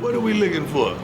What are we looking for?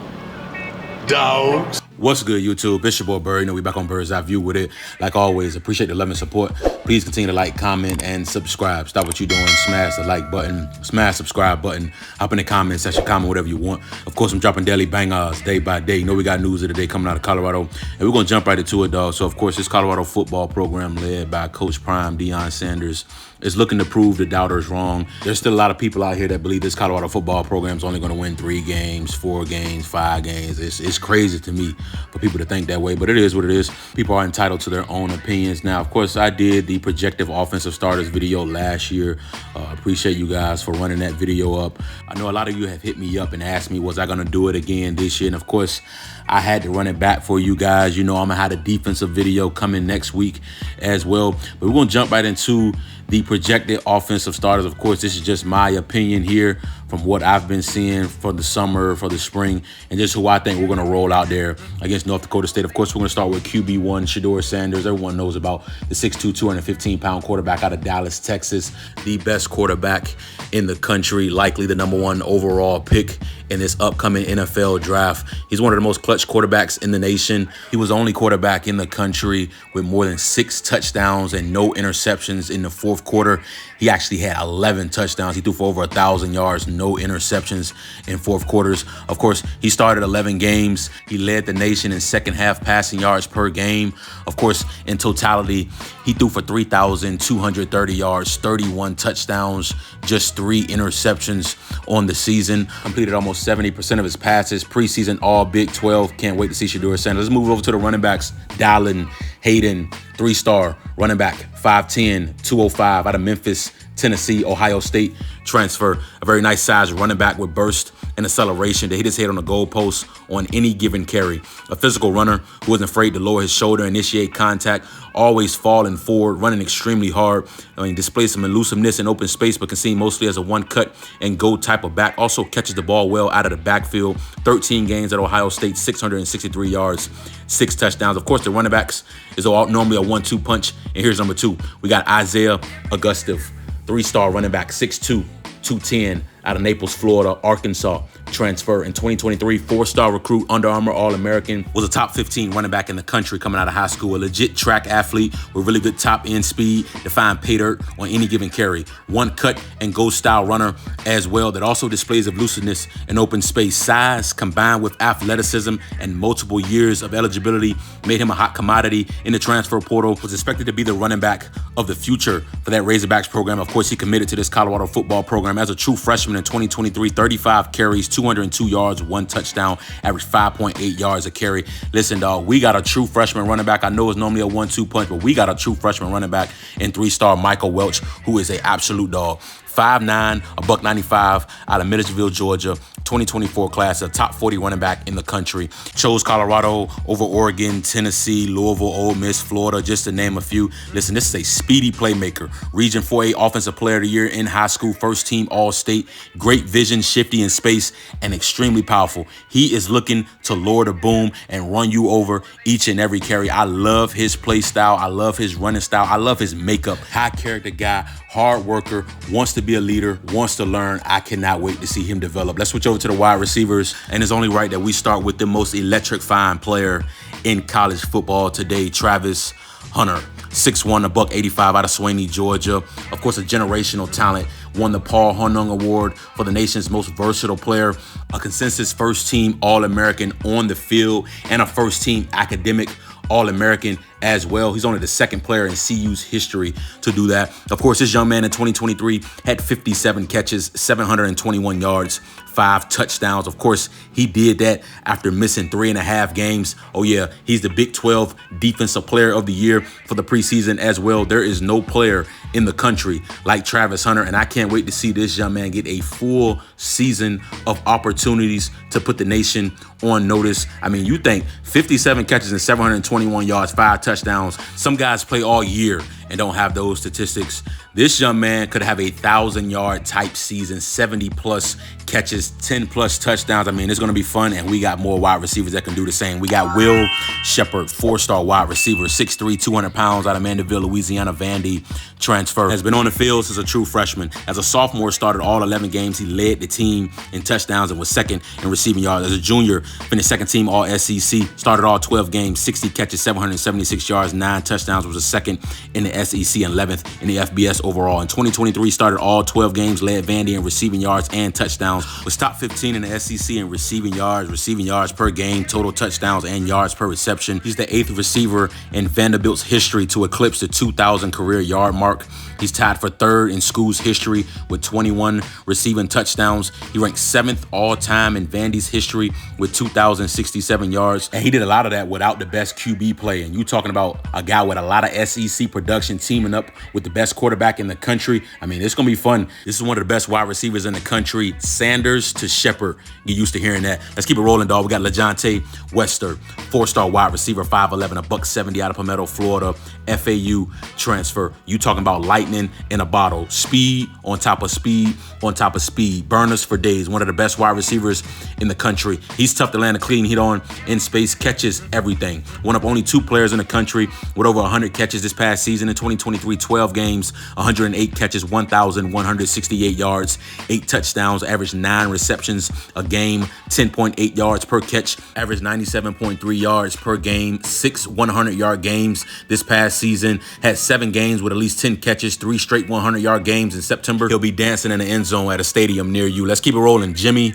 Dogs. What's good, YouTube? It's your boy Bird. You know, we back on Bird's Eye View with it. Like always, appreciate the love and support. Please continue to like, comment, and subscribe. Stop what you're doing. Smash the like button. Smash subscribe button. Hop in the comment section. Comment whatever you want. Of course, I'm dropping daily bangers day by day. You know, we got news of the day coming out of Colorado. And we're going to jump right into it, dog. So, of course, this Colorado football program led by Coach Prime, Deion Sanders, is looking to prove the doubters wrong. There's still a lot of people out here that believe this Colorado football program is only going to win 3 games, 4 games, 5 games. It's crazy to me for people to think that way, but it is what it is. People are entitled to their own opinions. Now, of course, I did the projective offensive starters video last year. Appreciate you guys for running that video up. I know a lot of you have hit me up and asked me, was I going to do it again this year? And of course, I had to run it back for you guys. You know, I'm going to have a defensive video coming next week as well. But we're going to jump right into the projected offensive starters. Of course, this is just my opinion here from what I've been seeing for the summer, for the spring, and just who I think we're going to roll out there against North Dakota State. Of course, we're going to start with QB1, Shedeur Sanders. Everyone knows about the 6'2", 215-pound quarterback out of Dallas, Texas, the best quarterback in the country, likely the #1 overall pick in this upcoming NFL draft. He's one of the most clutch quarterbacks in the nation. He was the only quarterback in the country with more than 6 touchdowns and no interceptions in the fourth quarter. He actually had 11 touchdowns. He threw for over 1,000 yards, no interceptions in fourth quarters. Of course, he started 11 games. He led the nation in second half passing yards per game. Of course, in totality, he threw for 3,230 yards, 31 touchdowns, just 3 interceptions on the season. Completed almost 70% of his passes. Preseason all Big 12. Can't wait to see Shedeur Sanders. Let's move over to the running backs. Dallin Hayden, 3-star running back, 5'10", 205 out of Memphis, Tennessee, Ohio State transfer. A very nice size running back with burst and acceleration to hit his head on the goalpost on any given carry. A physical runner who wasn't afraid to lower his shoulder, initiate contact, always falling forward, running extremely hard. Displays some elusiveness in open space, but can see mostly as a one-cut and go type of back. Also catches the ball well out of the backfield. 13 games at Ohio State, 663 yards, 6 touchdowns. Of course, the running backs is normally a 1-2 punch. And here's number 2. We got Isaiah Augustive, 3-star running back, 6'2", 210 out of Naples, Florida, Arkansas transfer. In 2023, 4-star recruit, Under Armour All-American, was a top 15 running back in the country coming out of high school. A legit track athlete with really good top end speed, define pay dirt on any given carry. One cut and go style runner as well that also displays elusiveness in open space. Size combined with athleticism and multiple years of eligibility made him a hot commodity in the transfer portal. Was expected to be the running back of the future for that Razorbacks program. Of course, he committed to this Colorado football program as a true freshman in 2023, 35 carries, 202 yards, 1 touchdown, averaged 5.8 yards a carry. Listen, dog, we got a true freshman running back. I know it's normally a 1-2 punch, but we got a true freshman running back in 3-star Michael Welch, who is an absolute dog. 5'9", a $195 out of Milledgeville, Georgia, 2024 class, a top 40 running back in the country. Chose Colorado over Oregon, Tennessee, Louisville, Ole Miss, Florida, just to name a few. Listen, this is a speedy playmaker. Region 4A Offensive Player of the Year in high school, first team All-State. Great vision, shifty in space, and extremely powerful. He is looking to lower the boom and run you over each and every carry. I love his play style. I love his running style. I love his makeup. High character guy, hard worker, wants to be a leader, wants to learn. I cannot wait to see him develop. Let's switch over to the wide receivers, and it's only right that we start with the most electrifying player in college football today, Travis Hunter. 6'1", a $185 out of Swaney, Georgia. Of course, a generational talent. Won the Paul Hunung Award for the nation's most versatile player. A consensus first-team All-American on the field and a first-team academic All-American as well. He's only the 2nd player in CU's history to do that. Of course, this young man in 2023 had 57 catches, 721 yards, 5 touchdowns. Of course, he did that after missing 3.5 games. Oh yeah, he's the Big 12 Defensive Player of the Year for the preseason as well. There is no player in the country like Travis Hunter, and I can't wait to see this young man get a full season of opportunities to put the nation on notice. I mean, you think 57 catches and 721 yards, 5 touchdowns. Some guys play all year and don't have those statistics, this young man could have a 1,000-yard type season, 70+ catches, 10+ touchdowns. I mean, it's going to be fun, and we got more wide receivers that can do the same. We got Will Shepard, 4-star wide receiver, 6'3", 200 pounds, out of Mandeville, Louisiana. Vandy transfer. Has been on the field since a true freshman. As a sophomore, started all 11 games. He led the team in touchdowns and was second in receiving yards. As a junior, finished second team All-SEC. Started all 12 games, 60 catches, 776 yards, 9 touchdowns. Was a second in the SEC and 11th in the FBS overall. In 2023, started all 12 games, led Vandy in receiving yards and touchdowns. Was top 15 in the SEC in receiving yards per game, total touchdowns, and yards per reception. He's the 8th receiver in Vanderbilt's history to eclipse the 2,000 career yard mark. He's tied for 3rd in school's history with 21 receiving touchdowns. He ranked 7th all-time in Vandy's history with 2,067 yards. And he did a lot of that without the best QB play. And you talking about a guy with a lot of SEC production teaming up with the best quarterback in the country. I mean, it's going to be fun. This is one of the best wide receivers in the country. Sanders to Shepard. Get used to hearing that. Let's keep it rolling, dog. We got LeJontay Wester, 4-star wide receiver, 5'11", $170 out of Palmetto, Florida. FAU transfer. You talking about lightning in a bottle. Speed on top of speed on top of speed. Burners for days. One of the best wide receivers in the country. He's tough to land a clean hit on in space. Catches everything. One of only 2 players in the country with over 100 catches this past season. In 2023, 12 games, 108 catches, 1,168 yards, 8 touchdowns, averaged 9 receptions a game, 10.8 yards per catch, averaged 97.3 yards per game, 6 100-yard games this past season. Had 7 games with at least 10 catches, 3 straight 100-yard games in September. He'll be dancing in the end zone at a stadium near you. Let's keep it rolling. Jimmy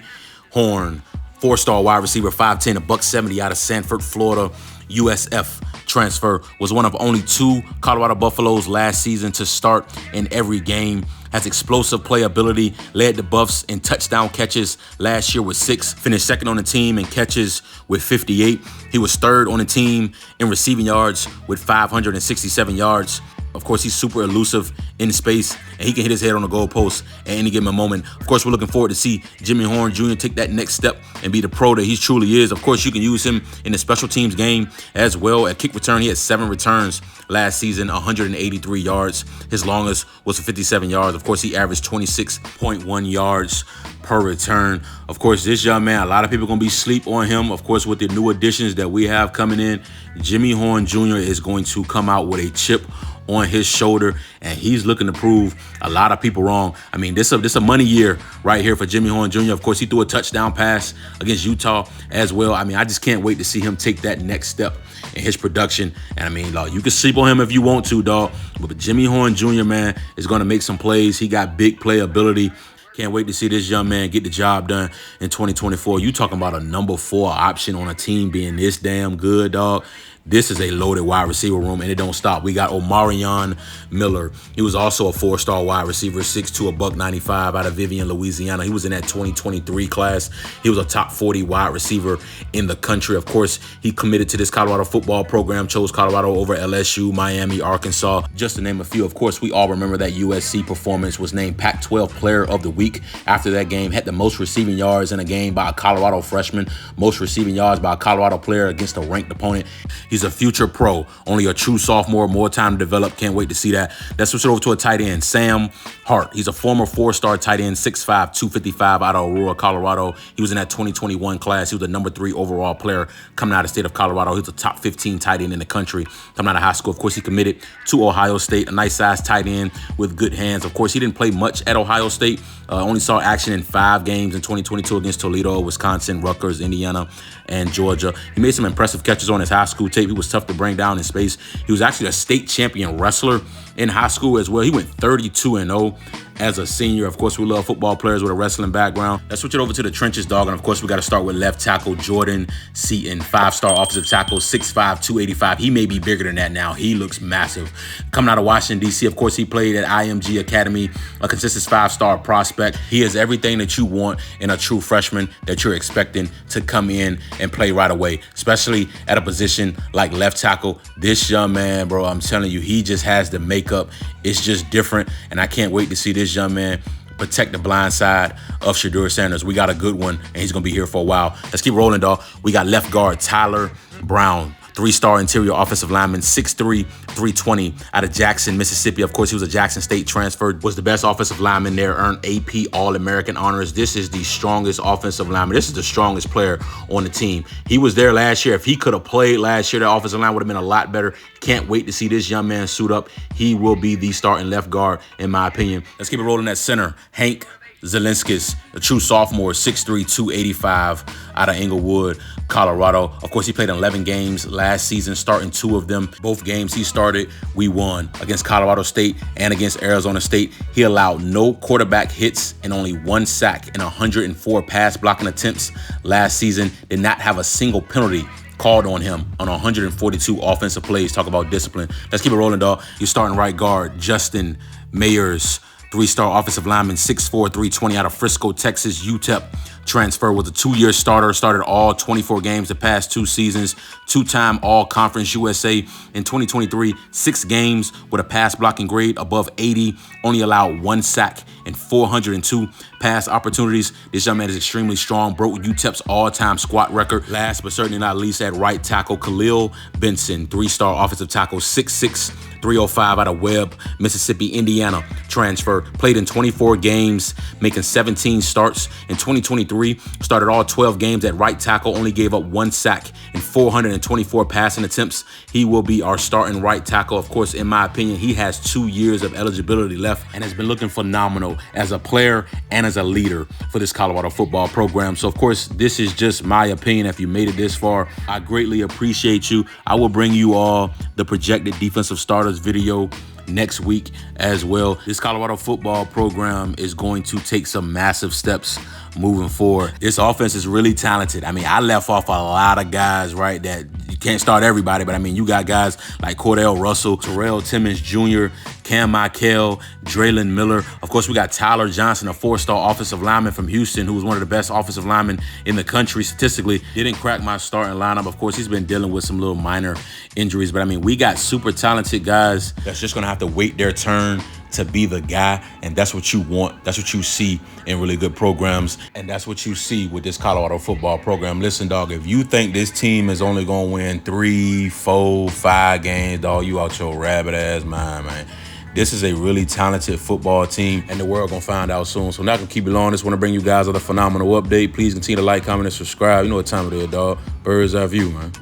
Horn, 4-star wide receiver, 5'10", $170 out of Sanford, Florida. USF transfer. Was one of only 2 Colorado Buffaloes last season to start in every game. Has explosive playability, led the Buffs in touchdown catches last year with 6, finished second on the team in catches with 58. He was 3rd on the team in receiving yards with 567 yards. Of course, he's super elusive in space, and he can hit his head on the goalpost at any given moment. Of course, we're looking forward to see Jimmy Horn Jr. take that next step and be the pro that he truly is. Of course, you can use him in the special teams game as well. At kick return, he had 7 returns last season, 183 yards. His longest was 57 yards. Of course, he averaged 26.1 yards per return. Of course, this young man, a lot of people are going to be sleep on him. Of course, with the new additions that we have coming in, Jimmy Horn Jr. is going to come out with a chip on his shoulder, and he's looking to prove a lot of people wrong. I mean, this a money year right here for Jimmy Horn Jr. Of course, he threw a touchdown pass against Utah as well. I mean, I just can't wait to see him take that next step in his production. And I mean, you can sleep on him if you want to, dog. But Jimmy Horn Jr., man, is going to make some plays. He got big playability. Can't wait to see this young man get the job done in 2024. You talking about a number 4 option on a team being this damn good, dog. This is a loaded wide receiver room, and it don't stop. We got Omarion Miller. He was also a 4-star wide receiver, 6'2", $195 out of Vivian, Louisiana. He was in that 2023 class. He was a top 40 wide receiver in the country. Of course, he committed to this Colorado football program, chose Colorado over LSU, Miami, Arkansas, just to name a few. Of course, we all remember that USC performance. Was named Pac-12 Player of the Week after that game. Had the most receiving yards in a game by a Colorado freshman, most receiving yards by a Colorado player against a ranked opponent. He's a future pro, only a true sophomore, more time to develop. Can't wait to see that. Let's switch it over to a tight end, Sam Hart. He's a former 4-star tight end, 6'5", 255 out of Aurora, Colorado. He was in that 2021 class. He was the number 3 overall player coming out of the state of Colorado. He was a top 15 tight end in the country coming out of high school. Of course, he committed to Ohio State, a nice size tight end with good hands. Of course, he didn't play much at Ohio State. Only saw action in 5 games in 2022 against Toledo, Wisconsin, Rutgers, Indiana, and Georgia. He made some impressive catches on his high school tape. He was tough to bring down in space. He was actually a state champion wrestler in high school as well. He went 32-0 as a senior. Of course, we love football players with a wrestling background. Let's switch it over to the trenches, dog. And of course, we got to start with left tackle Jordan Seaton, 5-star offensive tackle, 6'5", 285. He may be bigger than that now. He looks massive. Coming out of Washington, D.C., of course, he played at IMG Academy, a consistent 5-star prospect. He is everything that you want in a true freshman that you're expecting to come in and play right away, especially at a position like left tackle. This young man, bro, I'm telling you, he just has the makeup. It's just different, and I can't wait to see this young man protect the blind side of Shedeur Sanders. We got a good one, and he's going to be here for a while. Let's keep rolling, dog. We got left guard Tyler Brown, three-star interior offensive lineman, 6'3", 320 out of Jackson, Mississippi. Of course, he was a Jackson State transfer, was the best offensive lineman there, earned AP All-American honors. This is the strongest offensive lineman. This is the strongest player on the team. He was there last year. If he could have played last year, the offensive line would have been a lot better. Can't wait to see this young man suit up. He will be the starting left guard, in my opinion. Let's keep it rolling at center. Hank Zelinskis, a true sophomore, 6'3", 285 out of Inglewood, Colorado. Of course, he played in 11 games last season, starting 2 of them. Both games he started, we won against Colorado State and against Arizona State. He allowed no quarterback hits and only 1 sack in 104 pass blocking attempts last season. Did not have a single penalty called on him on 142 offensive plays. Talk about discipline. Let's keep it rolling, dog. You're starting right guard, Justin Mayers, 3-star offensive lineman, 6'4", 320 out of Frisco, Texas. UTEP transfer, was a 2-year starter, started all 24 games the past 2 seasons, 2-time All-Conference USA in 2023, 6 games with a pass blocking grade above 80, only allowed 1 sack and 402 pass opportunities. This young man is extremely strong, broke UTEP's all-time squat record. Last but certainly not least, at right tackle, Khalil Benson, 3-star offensive tackle, 6'6", 305 out of Webb, Mississippi, Indiana transfer. Played in 24 games, making 17 starts. In 2023, started all 12 games at right tackle, only gave up 1 sack and 424 passing attempts. He will be our starting right tackle. Of course, in my opinion, he has 2 years of eligibility left and has been looking phenomenal as a player and as a leader for this Colorado football program. So, of course, this is just my opinion. If you made it this far, I greatly appreciate you. I will bring you all the projected defensive starters video next week as well. This Colorado football program is going to take some massive steps moving forward. This offense is really talented. I mean, I left off a lot of guys, right, that you can't start everybody, but I mean, you got guys like Cordell Russell, Terrell Timmons Jr., Cam Michael, Draylon Miller. Of course, we got Tyler Johnson, a 4-star offensive lineman from Houston, who was one of the best offensive linemen in the country statistically. Didn't crack my starting lineup. Of course, he's been dealing with some little minor injuries, but I mean, we got super talented guys that's just gonna have to wait their turn to be the guy, and that's what you want. That's what you see in really good programs, and that's what you see with this Colorado football program. Listen, dog, if you think this team is only gonna win 3, 4, 5 games, dog, you out your rabbit ass mind, man. This is a really talented football team, and the world gonna find out soon. So I'm not gonna keep it long. Just want to bring you guys another phenomenal update. Please continue to like, comment, and subscribe. You know what time it is, dog. Bird's Eye View, man.